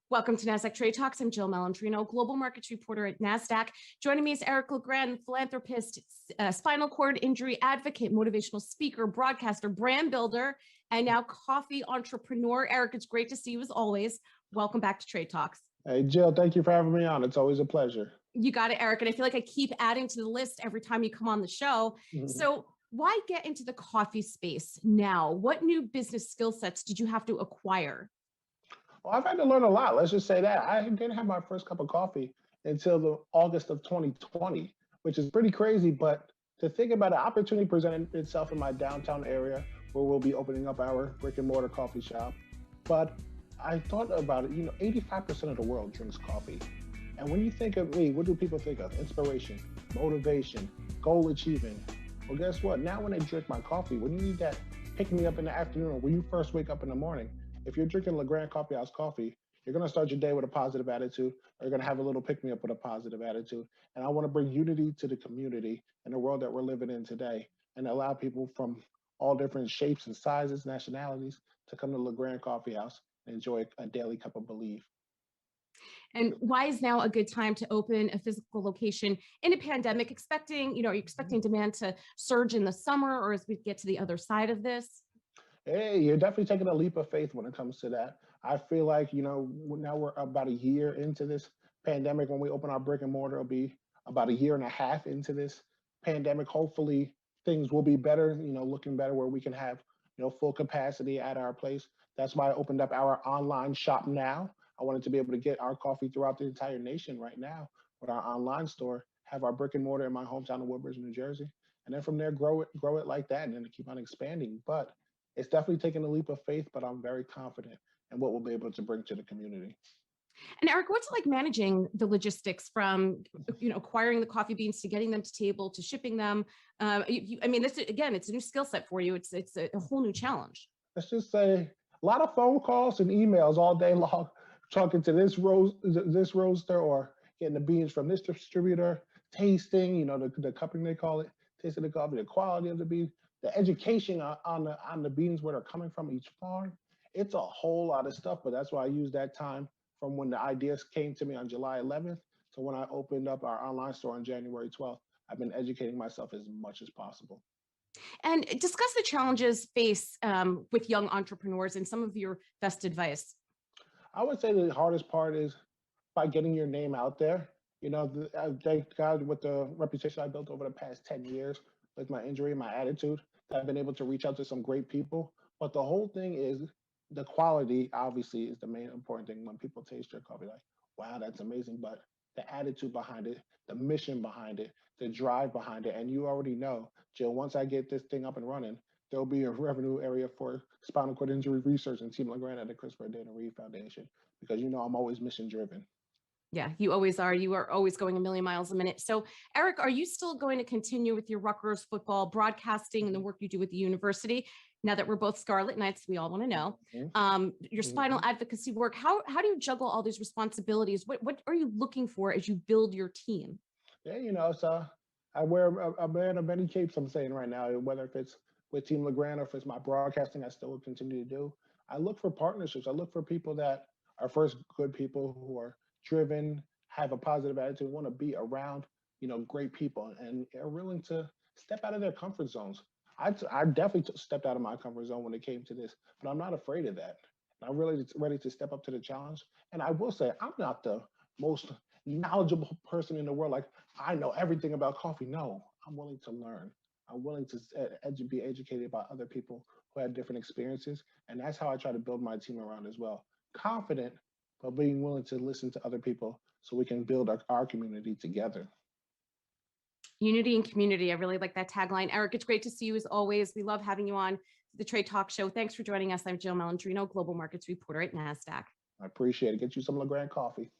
Welcome to Nasdaq Trade Talks. I'm Jill Malandrino, global markets reporter at Nasdaq. Joining me is Eric LeGrand, philanthropist, spinal cord injury advocate, motivational speaker, broadcaster, brand builder, and now coffee entrepreneur. Eric, it's great to see you as always. Welcome back to Trade Talks. Hey, Jill, thank you for having me on. It's always a pleasure. You got it, Eric. And I feel like I keep adding to the list every time you come on the show. So why get into the coffee space now? What new business skill sets did you have to acquire? Well, I've had to learn a lot. Let's just say that. I didn't have my first cup of coffee until the August of 2020, which is pretty crazy. But to think about an opportunity presented itself in my downtown area where we'll be opening up our brick and mortar coffee shop. But I thought about it, 85% of the world drinks coffee. And when you think of me, what do people think of? Inspiration, motivation, goal achieving. Well, guess what? Now when they drink my coffee, when you need that pick me up in the afternoon or when you first wake up in the morning, if you're drinking LeGrand Coffee House coffee, you're going to start your day with a positive attitude, or you're going to have a little pick me up with a positive attitude. And I want to bring unity to the community and the world that we're living in today and allow people from all different shapes and sizes, nationalities to come to LeGrand Coffee House and enjoy a daily cup of belief. And why is now a good time to open a physical location in a pandemic? Are you expecting demand to surge in the summer, or as we get to the other side of this? Hey, you're definitely taking a leap of faith when it comes to that. I feel like, now we're about a year into this pandemic. When we open our brick and mortar, it'll be about a year and a half into this pandemic. Hopefully things will be better, looking better where we can have, full capacity at our place. That's why I opened up our online shop now. I wanted to be able to get our coffee throughout the entire nation right now with our online store, have our brick and mortar in my hometown of Woodbridge, New Jersey. And then from there, grow it like that and then keep on expanding. But it's definitely taken a leap of faith, but I'm very confident in what we'll be able to bring to the community. And Eric, what's it like managing the logistics from, acquiring the coffee beans to getting them to table to shipping them? It's a new skill set for you. It's a whole new challenge. Let's just say a lot of phone calls and emails all day long, talking to this roaster or getting the beans from this distributor, tasting, the cupping they call it, tasting the coffee, the quality of the beans, the education on the beans where they're coming from each farm. It's a whole lot of stuff, but that's why I use that time from when the ideas came to me on July 11th to when I opened up our online store on January 12th. I've been educating myself as much as possible. And discuss the challenges faced with young entrepreneurs and some of your best advice. I would say the hardest part is by getting your name out there. Thank God with the reputation I built over the past 10 years with my injury and my attitude, that I've been able to reach out to some great people. But the whole thing is the quality, obviously, is the main important thing. When people taste your coffee, like, wow, that's amazing. But the attitude behind it, the mission behind it, the drive behind it. And you already know, Jill, once I get this thing up and running, there'll be a revenue area for spinal cord injury research and Team LeGrand at the Christopher Dana Reeve Foundation, because I'm always mission driven. Yeah, you always are. You are always going a million miles a minute. So, Eric, are you still going to continue with your Rutgers football broadcasting and the work you do with the university? Now that we're both Scarlet Knights, we all want to know your spinal advocacy work. How do you juggle all these responsibilities? What are you looking for as you build your team? Yeah, so I wear a man of many capes. I'm saying right now, whether if it's with Team LeGrand or if it's my broadcasting, I still will continue to do. I look for partnerships. I look for people that are first good people who are driven, have a positive attitude, want to be around, great people and are willing to step out of their comfort zones. I definitely stepped out of my comfort zone when it came to this, but I'm not afraid of that. I'm really ready to step up to the challenge. And I will say, I'm not the most knowledgeable person in the world. Like, I know everything about coffee. No, I'm willing to learn. I'm willing to be educated by other people who have different experiences. And that's how I try to build my team around as well. Confident, but being willing to listen to other people so we can build our community together. Unity and community. I really like that tagline. Eric, it's great to see you as always. We love having you on the Trade Talk Show. Thanks for joining us. I'm Jill Malandrino, global markets reporter at Nasdaq. I appreciate it. Get you some LeGrand coffee.